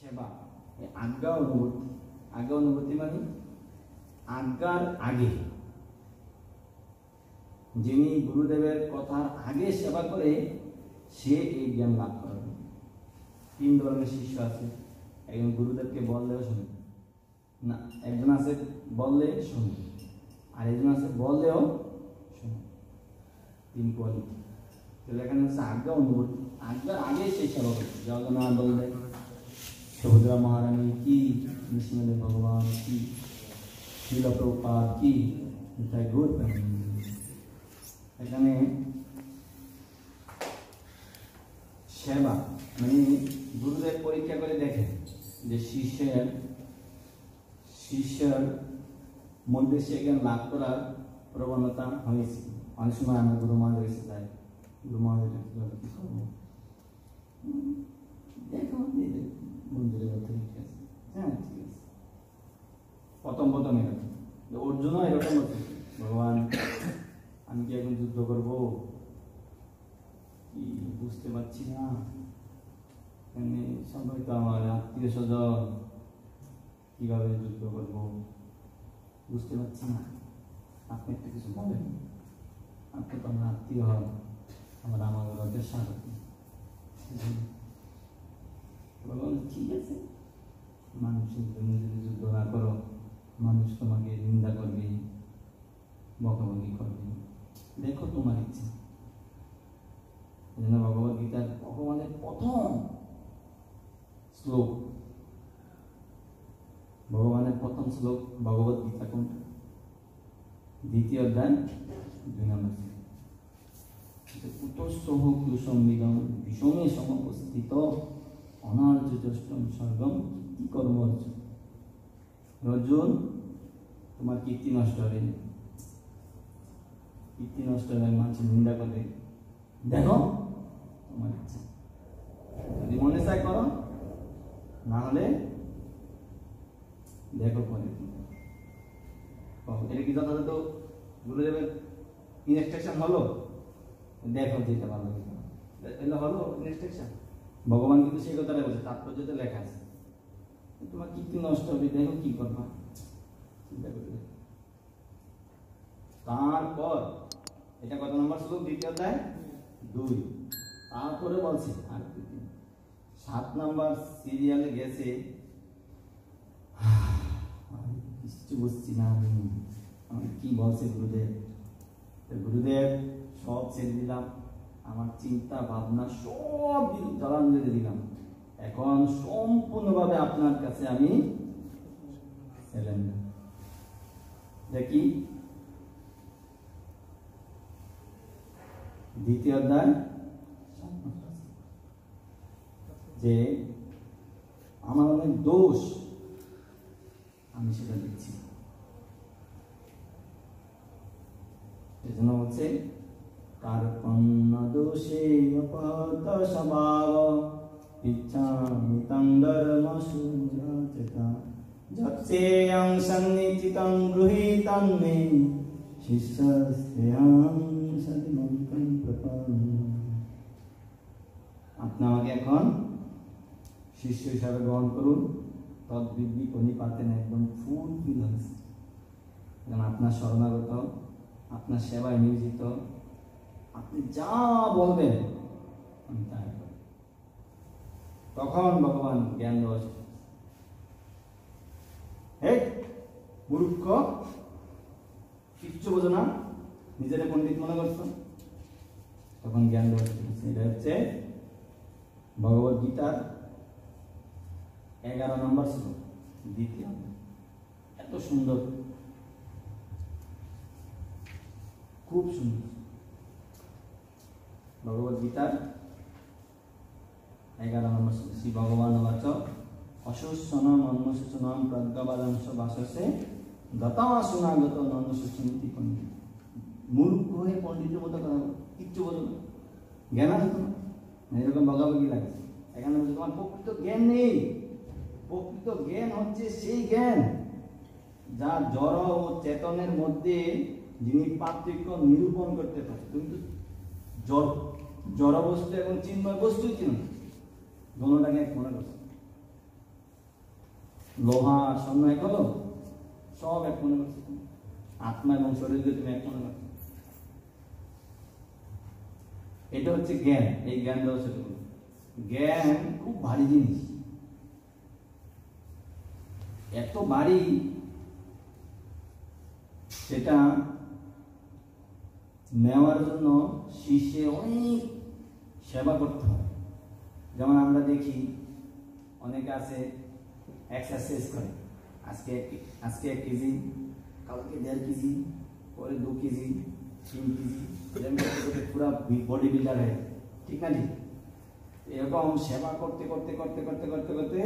সেবা এই আজ্ঞা অনুভূতি মানে আজ্ঞার আগে যিনি গুরুদেবের কথার আগে সেবা করে সে এই জ্ঞান লাভ করবে। তিন ধরনের শিষ্য আছে, একজন গুরুদেবকে বললেও শোনে না, একজন আছে বললে শোনে, আর একজন আছে বললেও শোনে। তিন কোয়ালিটি। তাহলে এখানে হচ্ছে আজ্ঞা অনুভূতি, আজ্ঞার আগে সে সেবা করে। জগন্নাথ বললেন সুভদ্রা মহারানী কি, নৃসিংহ ভগবান কি, শিল প্রভুপাদ কি, তাই গৌর এখানে সেবা মানে গুরুদেব পরীক্ষা করে দেখেন যে শিষ্যের মধ্যে সে জ্ঞান লাভ করার প্রবণতা হয়েছে। অনেক সময় আমরা গুরু মহারাজের কাছে যাই, গুরু মহারাজের কি করবো, দেখো মন্দিরের মধ্যে ঠিক আছে, হ্যাঁ ঠিক আছে। প্রথম এরকম অর্জুনও এরকম হচ্ছে, ভগবান আমি কি এখন যুদ্ধ করবো কি বুঝতে পারছি না, সবাই তো আমার আত্মীয় স্বজন, কিভাবে যুদ্ধ করবো বুঝতে পারছি না, আপনি একটা কিছু বলেন, আপনি তো আমার আত্মীয় হন, আমার ওদের স্বাগত। ভগবান ঠিক আছে, মানুষের জন্য যদি যুদ্ধ না করো মানুষ তোমাকে নিন্দা করবে, বকাবকি করবে, দেখো তোমার ইচ্ছা। ভগবদ গীতার ভগবানের প্রথম শ্লোক, ভগবানের প্রথম শ্লোক ভগবদ গীতা কোনটা? দ্বিতীয় অধ্যায় 2 নম্বর। কুতস্থ ক্লুসংবিদং বিষমে সমপস্থিত অনার্যষ্টম স্বর্গম কি কর্ম অর্জুন। অর্জুন তোমার কীর্তি নষ্ট হবে, কীর্তি নষ্ট হবে, মানুষ নিন্দা করবে, দেখো তোমার ইচ্ছা, যদি মনে চায় করো, না হলে দেখো পরে। এটা কি যথাযথ গুরুদেবের ইনস্ট্রাকশন হলো? দেখো যেটা ভালো এটা হলো ইনস্ট্রাকশন। ভগবান কিন্তু সেই কথাটা বলছে, তাৎপর্যতে লেখা আছে, তোমার কীর্তি নষ্ট হবে, দেখো কি করবা, চিন্তা করে। তারপর এটা কত নম্বর শ্লোক? দ্বিতীয় অধ্যায় 2। তারপরে বলছে আর 7 নম্বর সিরিয়ালে গেছে, কিছু বুঝছি না আমি কি বলছে গুরুদেব। গুরুদেব সব ছেড়ে দিলাম, আমার চিন্তা ভাবনা সব জলাঞ্জলি দিলাম, এখন সম্পূর্ণভাবে আপনার কাছে আমি সারেন্ডার। দেখি দ্বিতীয় অধ্যায় যে আমার অনেক দোষ, আমি সেটা দেখছি, এজন্য হচ্ছে কার্পণ্য দোষে অপহত স্বভাব ইচ্ছামি তং ধর্ম সুজাচেতা যৎসেয়ং সন্নিচিতং গৃহীতং মে শিষ্যস্তেয়ং সদিমন্ত্রং প্রপন্নঃ। আপনি আমাকে এখন শিষ্য হিসাবে গ্রহণ করুন। তদ্বিধি পরিপাতেন একদম ফুল ফিল হয়েছে, কারণ আপনার শরণাগত, আপনার সেবায় নিয়োজিত, আপনি যা বলবেন আমি তাই করব। তখন ভগবান জ্ঞান দেওয়া শুরু, হে মূর্খ, কিচ্ছু বোঝো না, নিজের পণ্ডিত মনে করছো, তখন জ্ঞান দেওয়া শুরু। এটা হচ্ছে ভগবদ গীতার 11 নম্বর শ্লোক, দ্বিতীয়। এত সুন্দর, খুব সুন্দর। ভগবদ গীতার 11 নম্বর শ্লোক, শ্রী ভগবান বাচ অশোচনম অন্নশোচনম প্রজ্ঞাবাদাংশ বাসসে গতাসুনাগত নন্দশোচনীতি পণ্ডিত। মূর্খ হয়ে পণ্ডিতের মতো কথা বলো, কিচ্ছু বলো না, জ্ঞান আছে তোমার, এরকম বকাবকি লাগে। এখানে বলছে তোমার প্রকৃত জ্ঞান নেই। প্রকৃত জ্ঞান হচ্ছে সেই জ্ঞান যা জড় ও চেতনের মধ্যে যিনি পার্থক্য নিরূপণ করতে পারে। তুমি তো জড় বস্তু এবং চিন্ময় বস্তুই চিনো, দোনোটাকে এক মনে করছো। লোহা স্বর্ণ এক হলো, সব এক মনে করছো তুমি। আত্মা এবং শরীরকে তুমি এক মনে করছো। এটা হচ্ছে জ্ঞান। এই জ্ঞান দেওয়া সেটা বলো। জ্ঞান খুব ভারী জিনিস, এত ভারী সেটা নেওয়ার জন্য শিষ্যে অনেক সেবা করতে হয়। যেমন আমরা দেখি অনেকে আছে এক্সারসাইজ করে, আজকে 1 কেজি, কালকে 1.5 কেজি, পরে 2 কেজি, 3 কেজি, যেমন পুরা বডি বিল্ডার হয়, ঠিক না? ঠিক এরকম সেবা করতে করতে করতে করতে করতে করতে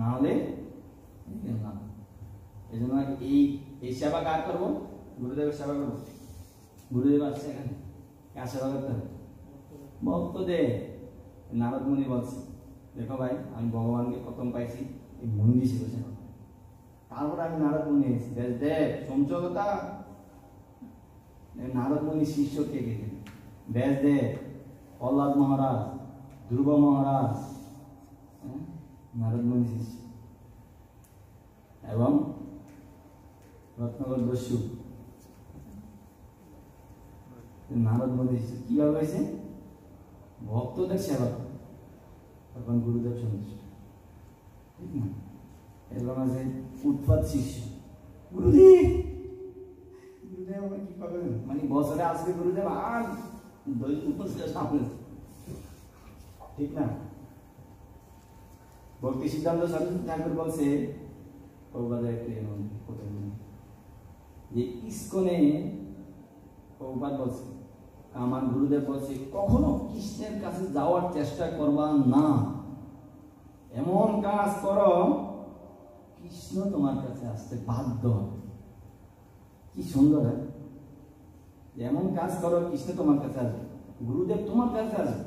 না হলে না। এই জন্য এই সেবা কার করবো? গুরুদেবের সেবা করবো। গুরুদেব আসছে এখানে, কার সেবা করতে হবে? ভক্তদের। নারদ মুনি বলছে, দেখো ভাই, আমি ভগবানকে প্রথম পাইছি এই মুনি হিসেবে সেবা, তারপর আমি নারদ মুনি এসেছি। দেখ শুনছ কথা? নারদ মুনি শিষ্য কে কে? ব্যাসদেব, প্রহ্লাদ মহারাজ, ধ্রুব মহারাজ, নারদ মুনি শিষ্য, এবং রত্নগর দস্যু। নারদ মুনি শিষ্য কিভাবে হয়েছে? ভক্তদের সেবা, তখন গুরুদেব সন্তুষ্ট, ঠিক না? এরকম আছে উৎপাত শিষ্য, গুরুদেব আমার কি পাবেন, মানে বছরে আসবে গুরুদেব আর সামনে, ঠিক না? ভক্তি সিদ্ধান্ত সরস্বতী ঠাকুর বলছে যে ইস্কনে প্রভুপাদ বলছে, আমার গুরুদেব বলছে, কখনো কৃষ্ণের কাছে যাওয়ার চেষ্টা করবা না, এমন কাজ করো কৃষ্ণ তোমার কাছে আসতে বাধ্য হবে। কি সুন্দর! এমন কাজ করো কৃষ্ণ তোমার কাছে আসবে, গুরুদেব তোমার কাছে আসবে।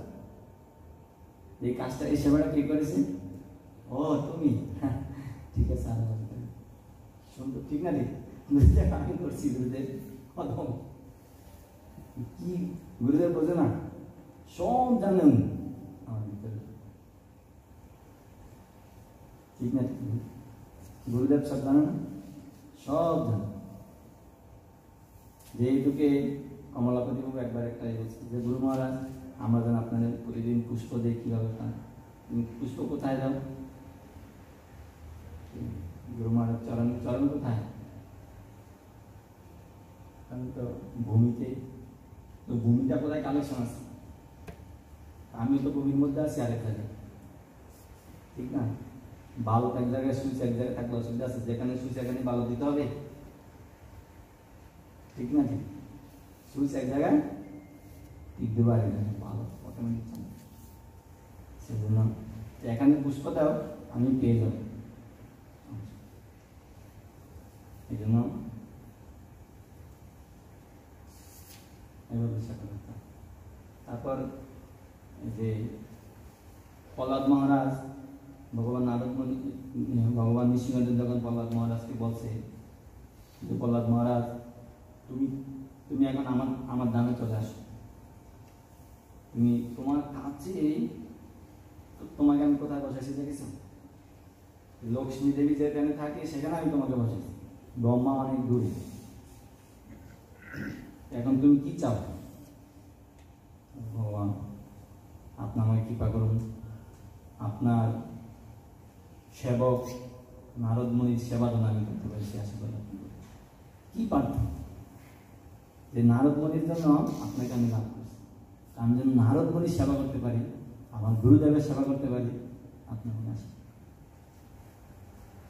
এই কাজটা, এই সেবাটা কে করেছে? ও তুমি, ঠিক আছে, সুন্দর, ঠিক না? ঠিক, আমি করছি। গুরুদেব কি, গুরুদেব বোঝে না, সব জানেন আমার ভিতরে, ঠিক না? গুরুদেব সব জানে না, সব জানে। যেহেতুকে কমলাপতি বাবু একবার একটাই বলছে যে, গুরু মহারাজ, আমরা যেন আপনাদের প্রতিদিন পুষ্প দিই, কিভাবে পান? পুষ্প কোথায় দাও? গুরু মহারাজ চরণ কোথায়? আমি তো ভূমিতে। তো ভূমিটা কোথায় কালেকশন আছে? আমি তো ভূমির মধ্যে আছি আরেক জায়গায়, ঠিক না? বালক এক জায়গায়, সুইচ এক জায়গায় থাকলে অসুবিধা আছে? যেখানে সুইচ সেখানে বালক দিতে হবে, ঠিক না? ঠিক, সুইচ এক জায়গায়, টিপ দেবো আরেক জায়গায়, বালক অটোমেটিক। সেজন্য এখানে পুষ্প দাও, আমি পেয়ে যাব। এই জন্য তারপর যে প্রহ্লাদ মহারাজ, ভগবান নারদ মুনি, ভগবান নৃসিংহদেব যখন প্রহ্লাদ মহারাজকে বলছে যে, প্রহ্লাদ মহারাজ, তুমি এখন আমার দামে চলে আসো, তুমি তোমার কাছে, তোমাকে আমি কোথায় বসাইছি দেখেছ? লক্ষ্মী দেবী যেখানে থাকে সেখানে আমি তোমাকে বসাইছি, ব্রহ্মা অনেক দূরে। এখন তুমি কি চাও? ভগবান, আপনি আমায় কৃপা করুন, আপনার সেবক নারদ মুনির সেবা যেন আমি করতে পারি, সে আশীর্বাদ কি প্রার্থনা? যে নারদ মুনির জন্য আপনাকে আমি লাভ করছি, আমি যেন নারদ মুনির সেবা করতে পারি, আমার গুরুদেবের সেবা করতে পারি, আপনার মনে আসে।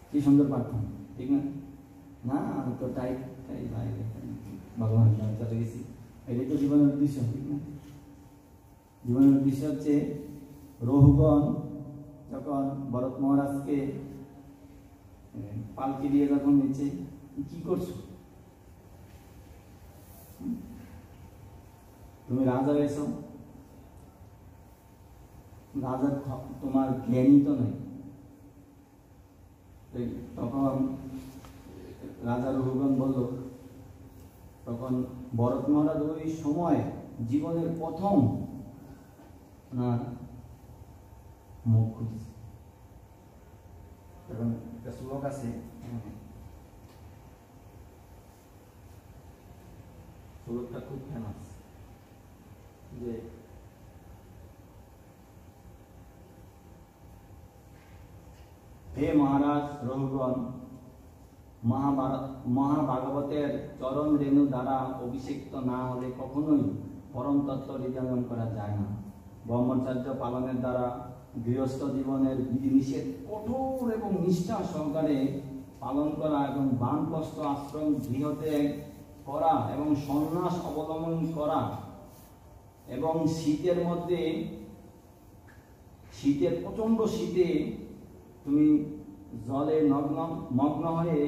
কি সুন্দর প্রার্থনা, ঠিক না? না আমি তো তাই বাইরে ভগবান চলে গেছি, এটাই তো জীবনের উদ্দেশ্য, ঠিক না? জীবনের উদ্দেশ্য হচ্ছে, রঘুগণ যখন ভরত মহারাজকে পালকি দিয়ে যখন নিচ্ছে, কি করছো? তুমি রাজা হয়েছো, রাজার তোমার জ্ঞানই তো নেই। তখন রাজা রঘুগণ বলল, তখন ভরত মহারাজ ওই সময় জীবনের প্রথম না মুখ খুলছে, এবং একটা শ্লোক আছে, শ্লোকটা খুব ফেমাস, যে হে মহারাজ রঘুগণ, মহাভাগবতের চরণ রেণু দ্বারা অভিষিক্ত না হলে কখনোই পরম তত্ত্ব হৃদয়ঙ্গম করা যায় না। ব্রহ্মচর্য পালনের দ্বারা গৃহস্থ জীবনের বিধিনিষেধ কঠোর এবং নিষ্ঠা সহকারে পালন করা এবং বানপ্রস্থ আশ্রম গৃহত্যাগ করা এবং সন্ন্যাস অবলম্বন করা এবং শীতের প্রচণ্ড শীতে তুমি জলে মগ্ন হয়ে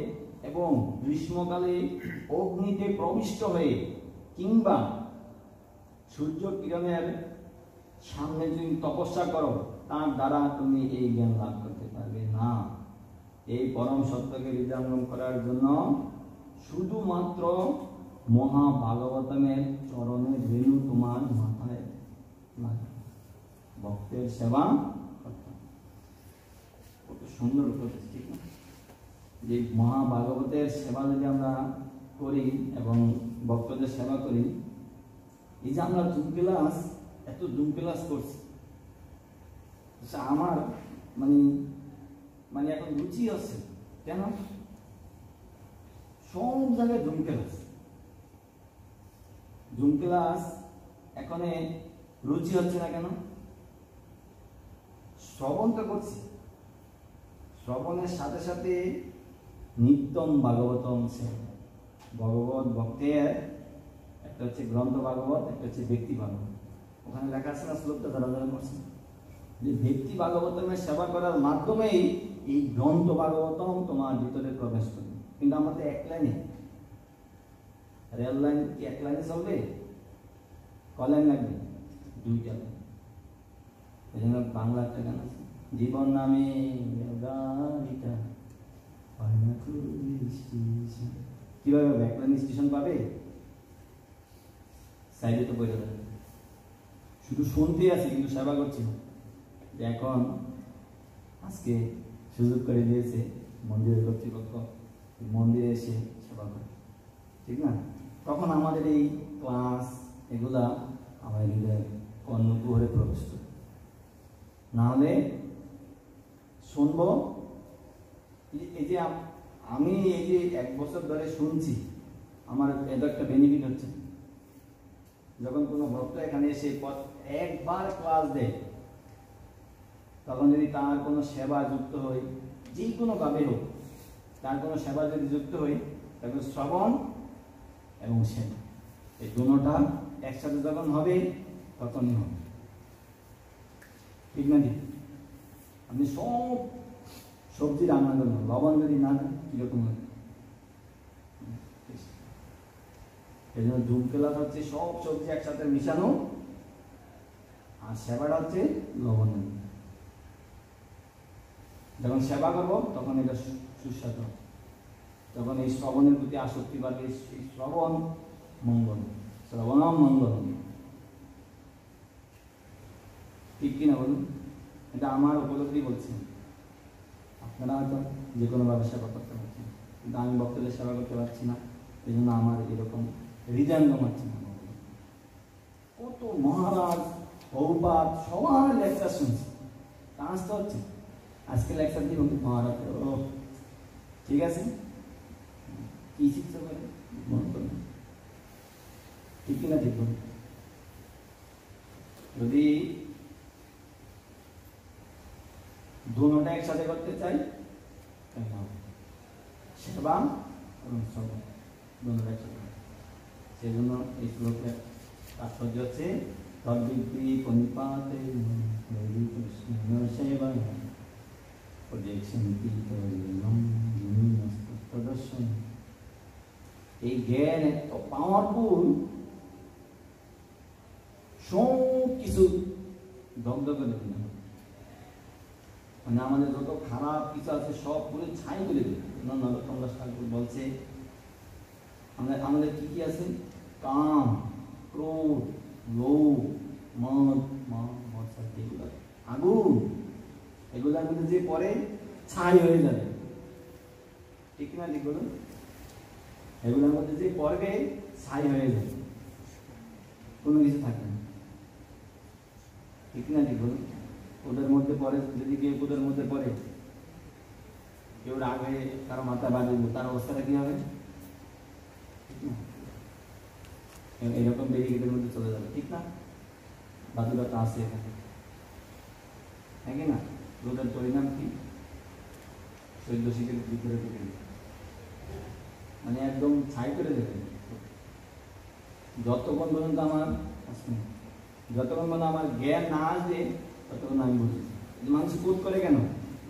এবং গ্রীষ্মকালে অগ্নিতে প্রবিষ্ট হয়ে কিংবা সূর্য কিরণের সামনে যদি তপস্যা করো, তার দ্বারা তুমি এই জ্ঞান লাভ করতে পারবে না। এই পরম সত্যকে হৃদয়ঙ্গম করার জন্য শুধুমাত্র মহাভাগবতমের চরণে রেণু তোমার মাথায় লাগে। ভক্তের সেবা কত সুন্দর উপদেশ, ঠিক না? যে মহাভাগবতের সেবা যদি আমরা করি এবং ভক্তদের সেবা করি, এই যে আমরা এত জুম ক্লাস করছি, আমার মানে এখন রুচি আছে। কেন? সব জায়গায় জুম ক্লাস এখন রুচি হচ্ছে না কেন? শ্রবণ তো করছি, শ্রবণের সাথে সাথে নিত্যম ভাগবতম সে ভগবত ভক্তের একটা হচ্ছে গ্রন্থ ভাগবত, একটা হচ্ছে ব্যক্তি ভাগবত। ওখানে লেখা আছে না, শ্লোকটা ধরা করছে যে ব্যক্তি ভাগবতমের সেবা করার মাধ্যমেই এই গ্রন্থ ভাগবতম তোমার ভিতরে প্রবেশ করবে। কিন্তু আমাদের এক লাইনে, রেল লাইন কি এক লাইনে চলবে? ক লাইন লাগবে? 2টা লাইন। এই জন্য বাংলা একটা গান আছে, জীবন নামে গাড়িটা কিভাবে এক লাইন স্টেশন পাবে? সাইডে তো বইটা শুধু শুনতে আছে কিন্তু সেবা করছি না। এখন আজকে সুযোগ করে দিয়েছে মন্দিরের কর্তৃপক্ষ, মন্দিরে এসে সেবা করে, ঠিক না? তখন আমাদের এই ক্লাস এগুলা আমাদের হৃদয়ের কর্ণকুহরে প্রবেশ করে। না হলে শুনবো, এই যে আমি এই যে 1 বছর ধরে শুনছি, আমার এটা একটা বেনিফিট হচ্ছে। যখন কোনো ভক্ত এখানে এসে একবার ক্লাস দেয়, তখন যদি তার কোনো সেবা যুক্ত হয়, যে কোনো ভাবে হোক, তার কোনো সেবা যদি যুক্ত হয়, তখন শ্রবণ এবং সেবা এই দুটোটা একসাথে যখন হবে, তখনই হবে, ঠিক না? ঠিক। আপনি সব সবজি রান্না করবেন, লবণ যদি না দেন কিরকম হবে? এই জন্য জুম ক্লাস হচ্ছে সব সবজি একসাথে মিশানো, আর সেবাটা হচ্ছে লবণ। যখন সেবা করবো তখন এটা সুস্বাদু, তখন এই শ্রবণের প্রতি আসক্তি বাড়বে। শ্রবণ মঙ্গল, শ্রবণম মঙ্গল, ঠিক কিনা বলুন? এটা আমার উপলব্ধি বলছি। আপনারা হয়তো যে কোনোভাবে সেবা করতে পারছেন, কিন্তু আমি ভক্তদের সেবা করতে পারছি না, এই জন্য আমার এরকম হৃদয়ঙ্গম হচ্ছে না। কত মহারাজ বহুপাত সবার লেকচার শুনছি, কাজ তো হচ্ছে। আজকে লেকচার দিব মহারাজ, ও ঠিক আছে, কি শিখতে পারে মনে করবেন, ঠিক কিনা? ঠিক বলুন। যদি দুটোটা একসাথে করতে চাই, সেবা এবং শ্রবণ দুটোটা একসাথে, সেই জন্য এই শ্লোকের তাৎপর্য হচ্ছে তদ্বিদ্রি পনিপাতে কৃষ্ণ সেবা প্রদর্শন। এই জ্ঞান এত পাওয়ারফুল, সব কিছু দগ্ধ করে দিল। মানে আমাদের যত খারাপ কিছু আছে সব পুরো ছাই করে দিল। নরোত্তম দাস ঠাকুর বলছে আমাদের কি কি আছে? কাম, ক্রোধ, লোভ, মদ, এগুলো আগুন, এগুলোর মধ্যে যে পরে ছাই হয়ে যাবে, ঠিক না ঠিক বলুন? এগুলোর মধ্যে যে পড়বে ছাই হয়ে যাবে, কোনো কিছু থাকবে না, ঠিক না ঠিক বলুন? ওদের মধ্যে পড়ে, যদি কেউ ওদের মধ্যে পড়ে, কেউ রাগে কারো মাথা বাঁধিয়ে তার অবস্থাটা কি হবে? এরকম ব্যারিকেডের মধ্যে চলে যাবে, ঠিক না? বাদুড়াটা আছে এখানে, হ্যাঁ কি না? রোদের পরিণাম কি? 14 শীতের ভিতরে ঢুকে মানে একদম ছাই করে দেবে। যতক্ষণ পর্যন্ত আমার জ্ঞান না আসবে ততক্ষণ আমি বুঝি। মানুষ বোধ করে কেন?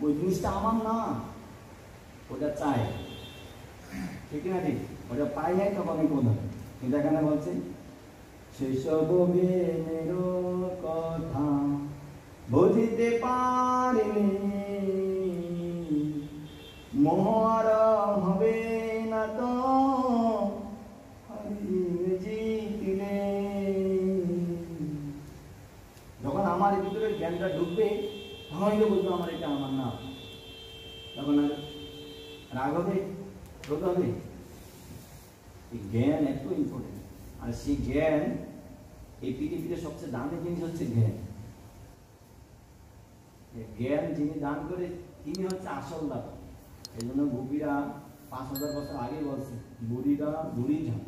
ওই জিনিসটা আমার না, ওটা চাই, ঠিক না ঠিক? ওটা পাই নাই তখন আমি বোধ হয়। কিন্তু এখানে বলছে সেসব কথা বুঝিতে পারিনি, মোহর হবে না তো জিতিলে। যখন আমার ভিতরে জ্ঞানটা ঢুকবে তখনই তো বুঝবো আমার এটা আমার না। তখন আর রাগ হবে, ক্রোধ হবে। জ্ঞান এত ইম্পর্টেন্ট, আর সেই জ্ঞান এই পৃথিবীতে সবচেয়ে দামি জিনিস হচ্ছে জ্ঞান। জ্ঞান যিনি দান করে তিনি হচ্ছে আসল দাতা। এই জন্য গোপীরা 5000 বছর আগে বলছে বুড়িরা বুড়ি যান,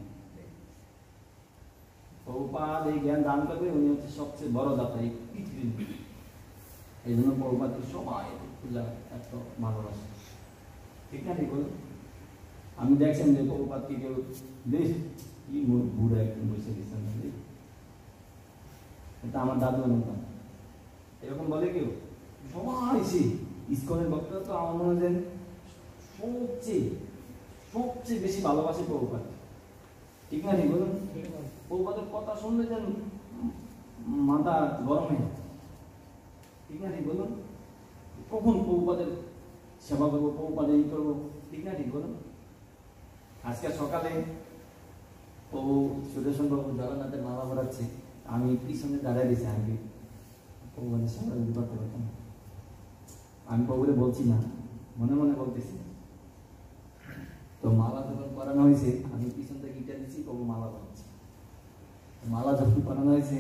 প্রভুপাদ এই জ্ঞান দান করবে, উনি হচ্ছে সবচেয়ে বড় দাতা এই পৃথিবীর। এই জন্য প্রভুপাদকে সবাই পূজা এত ভালোবাসে, ঠিক না ঠিক বলুন? আমি দেখছেন যে প্রভুপাদকে কেউ বেশ কি বুড়া একদম বসে দিচ্ছেন, এটা আমার দাদু অনুপাত এরকম বলে কেউ? সবাই সে ইসকনের ভক্তরা তো আমার মনে হয় সবচেয়ে বেশি ভালোবাসে প্রভুপাদ, ঠিক না ঠিক বলুন? প্রভুপাদের কথা শুনলে যেন মাথা গরম হয়ে যায়, ঠিক না ঠিক বলুন? কখন প্রভুপাদের সেবা করবো, প্রভুপাদের ই করবো, ঠিক না ঠিক বলুন? আজকে সকালে প্রভু সুদর্শন বাবু জগন্নাথের মালা পড়াচ্ছে, আমি পিছনে দাঁড়ায় দিয়েছি, আমি প্রভুপাদের সেবা যদি করতে পারতাম। আমি প্রভুরে বলছি না, মনে মনে বলতেছি। তো মালা যখন পরানো হয়েছে আমি পিছন থেকে ইটা দিচ্ছি, প্রভু মালা পড়াচ্ছে। মালা যখন পরানো হয়েছে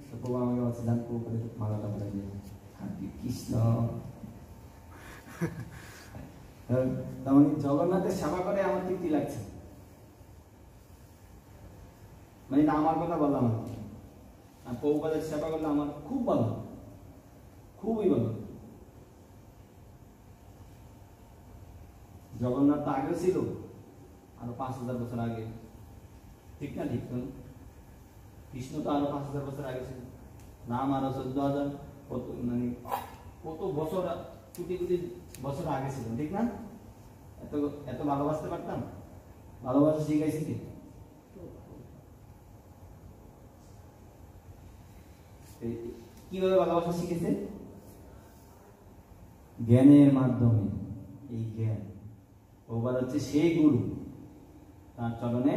তো প্রভু আমাকে বলছে যান প্রভু করে মালাটা পড়াই দিয়ে কৃষ্ণ। তেমন জগন্নাথের সেবা করে আমার তৃপ্তি লাগছে, মানে এটা আমার কথা বললাম আর প্রভুপাদের সেবা করলে আমার খুব ভালো, খুবই ভালো। জগন্নাথ তো আগে ছিল, আরো 5000 বছর আগে, ঠিক না ঠিক? কৃষ্ণ তো আরো 5000 বছর আগে ছিল, রাম আরো 14,000 কত মানে কত বছর, কোটি কোটি বছর আগে ছিল, ঠিক না? এত এত ভালোবাসতে পারতাম, ভালোবাসা শিখাইছি কি? কিভাবে ভালোবাসা শিখেছে? জ্ঞানের মাধ্যমে। এই জ্ঞান ওবার হচ্ছে সেই গুরু, তার চরণে।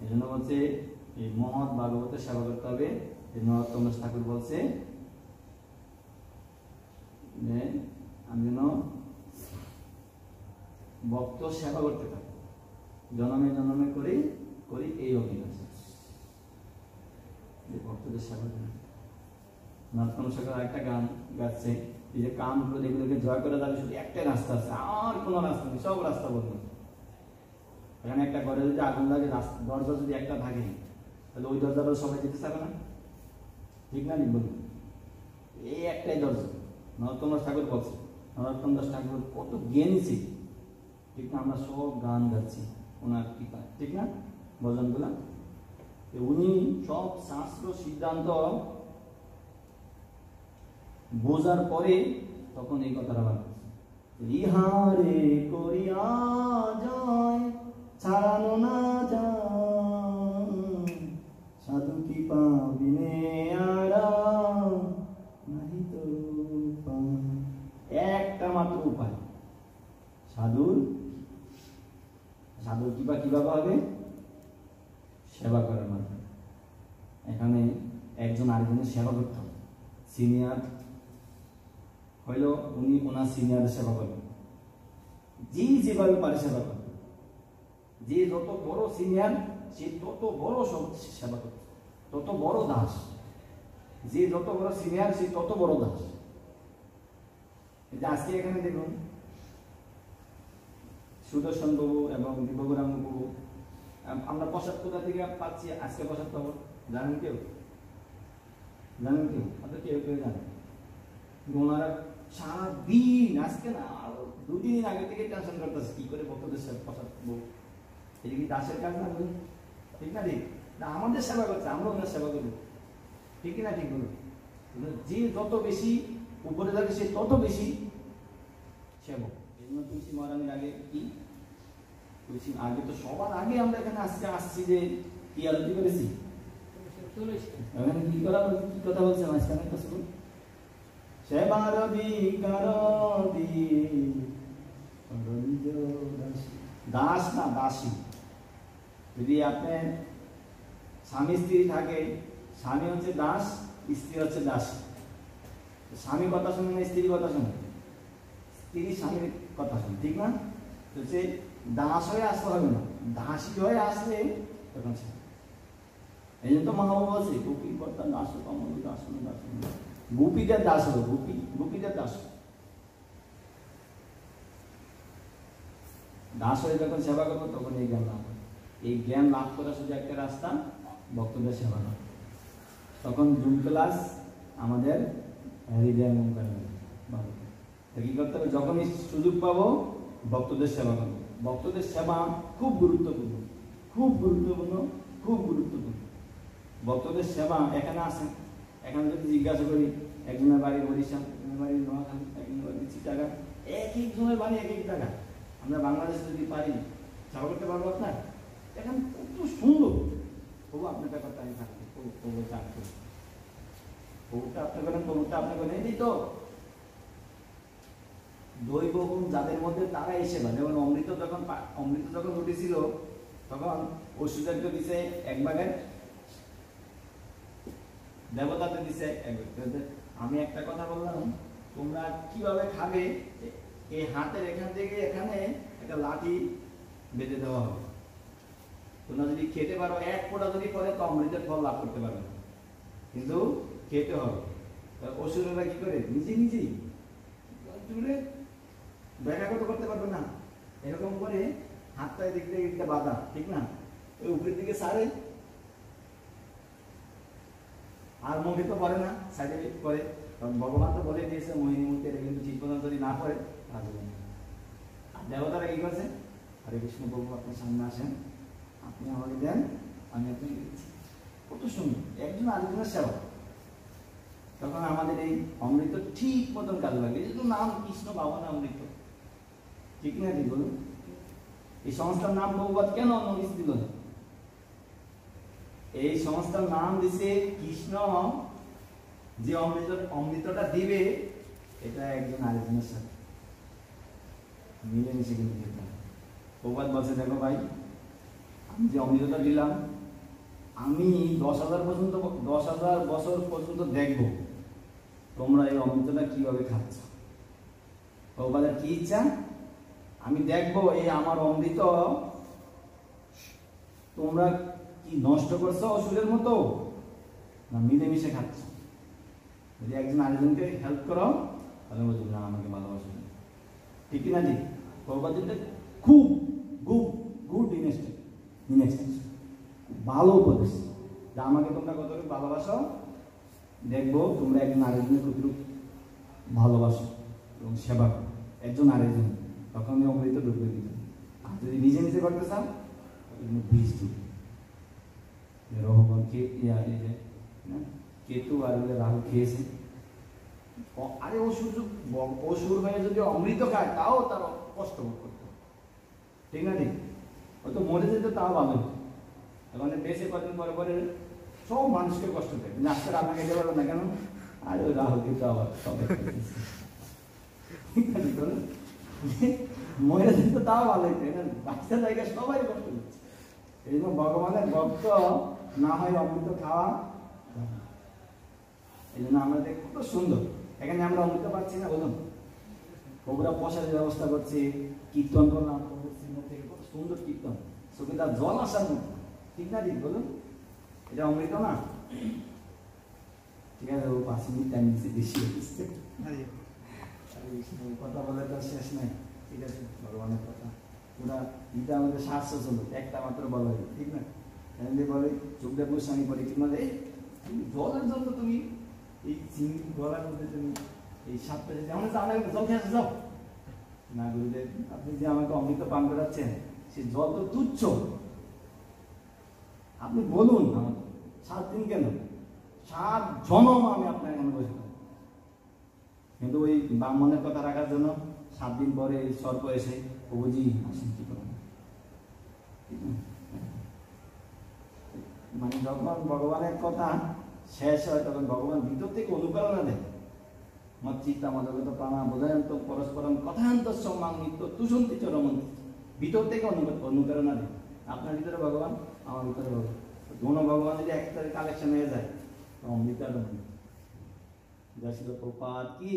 এই জন্য বলছে এই মহৎ ভাগবতের সেবা করতে হবে। নরোত্তম দাস ঠাকুর বলছে যে আমি যেন ভক্ত সেবা করতে পারি, জনমে জনমে করি করি এই অভিলাষ, ভক্তদের সেবা করি। নরোত্তম ঠাকুর একটা গান গাচ্ছে, এই যে কাম ক্রোধ এগুলোকে জয় করে যাবে শুধু একটাই রাস্তা আছে, আর কোনো রাস্তা নেই, সব রাস্তা বলবে। এখানে একটা ঘরে যদি আগুন লাগে, দরজা যদি একটা থাকে তাহলে ওই দরজাটা সবাই যেতে চাবে না, ঠিক না? বলুন, এই একটাই দরজা। নরোত্তম দাস ঠাকুর বলছে, নরোত্তম দাস ঠাকুর কত জ্ঞানী ছিল, ঠিক না? আমরা সব গান গাচ্ছি ওনার কৃপা, ঠিক না? ভজনগুলা উনি সব শাস্ত্র সিদ্ধান্ত বোঝার পরে তখন এই কথাটা বার করছে, ইহারে করিয়া যায় ছাড়ানো না যায়, সাধু কি পাবিনে আরা নাহি তো উপায়। একটা মাত্র উপায়, সাধুর কৃপা কিভাবে হবে? সেবা করার মাধ্যমে। এখানে একজন আরেকজনের সেবা করতে হবে, সিনিয়র হইলো উনি ওনার সিনিয়রের সেবা করবেন, যেভাবে পারে সেবা করবে। যে যত বড় সিনিয়র সে তত বড় সেবা করবে, তত বড় দাস। যে যত বড় সিনিয়র সে তত বড় দাস। আজকে এখানে দেখুন সুদর্শন বাবু এবং দিবগ্রাম বাবু, আমরা প্রসাদ কোথা থেকে পাচ্ছি? আজকে প্রসাদ পাবো জানেন কেউ? জানেন কেউ? কেউ কেউ জানেন? ওনারা সারাদিন, আজকে না আরো 2 দিন আগে থেকে টেনশন করতেছে কি করে ভক্তদের প্রসাদ পাবো। এটা কি দাসের কাজ না? ঠিক না ঠিক? আমাদের সেবা করছে, আমরা ওনার সেবা করবো, ঠিক না ঠিক বলুন? যে যত বেশি উপরে থাকে সে তত বেশি সেবক। এই জন্য তুলসী মহারানীর আগে কি তুলসী আগে তো সবার আগে আমরা এখানে আজকে আসছি যে কি আরতি করেছি, এখানে কি করা কি কথা বলছে মাঝখানে একটা শুনুন। সেবার বিকার দাস না দাসী। যদি আপনার স্বামী স্ত্রী থাকে, স্বামী হচ্ছে দাস, স্ত্রী হচ্ছে দাসী। স্বামী কথা শুনে না স্ত্রী কথা শুনে, স্ত্রী স্বামীর কথা শুনে, ঠিক না? তো সে দাস হয়ে আসতে হবে না, দাসী হয়ে আসলে তখন সে। এই জন্য তো মহাবাবু বলছে গোপী কর্তা দাস কমল দাস দাস, গোপীদের দাস হলো, গোপীদের দাস। দাস হয়ে যখন সেবা করবো তখন এই জ্ঞান লাভ হবে। এই জ্ঞান লাভ করা শুধু একটা রাস্তা, ভক্তদের সেবা করা। তখন জুম ক্লাস আমাদের হৃদয় মন করে কি করতে হবে? যখনই সুযোগ পাবো ভক্তদের সেবা করবো। ভক্তদের সেবা খুব গুরুত্বপূর্ণ, খুব গুরুত্বপূর্ণ, খুব গুরুত্বপূর্ণ। ভক্তদের সেবা এখানে আসেন, এখানে যদি জিজ্ঞাসা করি একজনের বাড়ি বরিশাল, একজনের বাড়ি নোয়াখালী, একজনের বাড়ি চিটাগাং, এক একজনের বাড়ি এক এক টাকা। আমরা বাংলাদেশে যদি পারি সেবা করতে পারবো আপনার। এখন কত সুন্দর তবু আপনার ব্যাপারটা আমি থাকবো, কবুটা আপনি করেন, কবুটা আপনি করেন। এই তো দৈব গুণ যাদের মধ্যে তারা এই সেবা। যেমন অমৃত যখন উঠেছিল তখন অসুদাকে দিছে এক ভাগের, দেবতাতে দিছে এক ভাগের। আমি একটা কথা বললাম, তোমরা কিভাবে খাবে? এই হাতের এখান থেকে এখানে একটা লাঠি বেঁধে দেওয়া হবে। তোমরা যদি খেতে পারো, এক ফোঁটা যদি করে তো অমৃতের ফল লাভ করতে পারবে, কিন্তু খেতে হবে। অসুরেরা কি করে? নিজেই ব্যাখ্যা করতে পারবে না, এরকম করে হাতটা এদিক থেকে একটা বাধা, ঠিক না? ওই উপরের দিকে সারে, আর মুখে তো পড়ে না, সাইডে করে। কারণ ভগবান তো বলে দিয়েছে মোহিনী মূর্তি, এটা কিন্তু ঠিক মতন যদি না পড়ে আসবে না। আর দেবতারা কি করছে? হরে কৃষ্ণ প্রভু আপনার সামনে আসেন, আপনি আমাকে দেন, আমি আপনাকে দিচ্ছি। কত সুন্দর একজন আরেকজনের সেবা। তখন আমাদের এই অমৃত ঠিক মতন কাজে লাগে। এই তো নাম কৃষ্ণ বাবা অমৃত, ঠিক না ঠিক বলুন? এই সংস্থার নাম ভগবত কেন অন্য কিছু দিল না? এই সংস্থার নাম দিছে কৃষ্ণ, যে অমৃতটা দিবে এটা একজন আরেকজনের সাথে মিলেমিশে কিন্তু দিতে হবে। ভগবত বলছে দেখো ভাই, আমি যে অমৃতটা দিলাম, আমি 10,000 বছর পর্যন্ত দেখবো তোমরা এই অমৃতটা কিভাবে খাচ্ছ। ভগবানের কি ইচ্ছা? আমি দেখবো এই আমার অমৃত তোমরা কি নষ্ট করছো অসুরের মতো, না মিলেমিশে খাচ্ছ। যদি একজন আরেকজনকে হেল্প করো তাহলে বলছো না আমাকে ভালোবাসো, ঠিক না ঠিক? ভগবান খুব গুড ইনস্ট্রাকশন, ভালো উপদেশ, যে আমাকে তোমরা কতটুকু ভালোবাসো দেখবো তোমরা একজন আরেকজনের কতটুকু ভালোবাসো এবং সেবা করো একজন আরেকজন, তখন অমৃত ঢুকবে দিতে। আর যদি নিজে করতে চাও বীজ দিবে। রহমান কেতু আর রাহু খেয়েছে, আরে অসুর হয়ে যদি অমৃত খায় তাও তার কষ্ট ভোগ করতে, ঠিক না ঠিক? ও তো মরে যেত তাও ভালো। এখন বেঁচে কদিন পরে পরে সব মানুষকে কষ্ট দেয়, আজকে রান্না খেতে পারবে না কেন? আর ওই রাহু কিন্তু আবার সবাই মরে যেত তাও ভালো হইতো, বাচ্চা জায়গায় সবাই কষ্ট দিচ্ছে। এই জন্য ভগবানের ভক্ত না হয় অমৃত খাওয়া। এই জন্য আমাদের খুব সুন্দর এখানে আমরা অমৃত পাচ্ছি না, বলুন? ওগুলা প্রসাদের ব্যবস্থা করছে, কীর্তন করলাম, থেকে কত সুন্দর কীর্তন, চোখে তার জল আসার মতো, ঠিক না ঠিক বলুন? এটা অমৃত না? ঠিক আছে, ও 5 মিনিট টাইম দিচ্ছে, বেশি হচ্ছে, কথা বলে তো শেষ নাই। ঠিক আছে, ভগবানের কথা পুরা গীতা আমাদের 700 শ্লোক, একটা মাত্র বলা হয়, ঠিক না? এমনি বলে চোখটা গোস্বামী পড়ে কি মানে জলের জন্য তুমি এই চিংড়ি গলার মধ্যে তুমি এই সাতটা যেমন জল খেয়ে যাও না গুরুদেব, আপনি যে আমাকে অমৃত পান করাচ্ছেন সে জল তো তুচ্ছ, আপনি বলুন আমাকে 7 দিন কেন, 7 জনম আমি আপনার এখানে বসে থাকি। কিন্তু ওই ব্রাহ্মণের কথা রাখার জন্য 7 দিন পরে এই সর্প এসে প্রভুজি আসেন কি করেন, মানে যখন ভগবানের কথা শেষ হয় তখন ভগবান ভিতর থেকে অনুপ্রেরণা দেয়। মচ্চিত্তা মদগত প্রাণা বোধায়ন্ত পরস্পরম কথায়ন্ত সম্মান নিত্য তুষন্তি চরমন্তি, ভিতর থেকে অনুপ্রেরণা দেয়। আপনার ভিতরে ভগবান, আমার ভিতরে ভগবান, দোনো ভগবান যদি একসাথে কালেকশন হয়ে যায় তো অমৃত। জয় শ্রী প্রভুপাদ কি।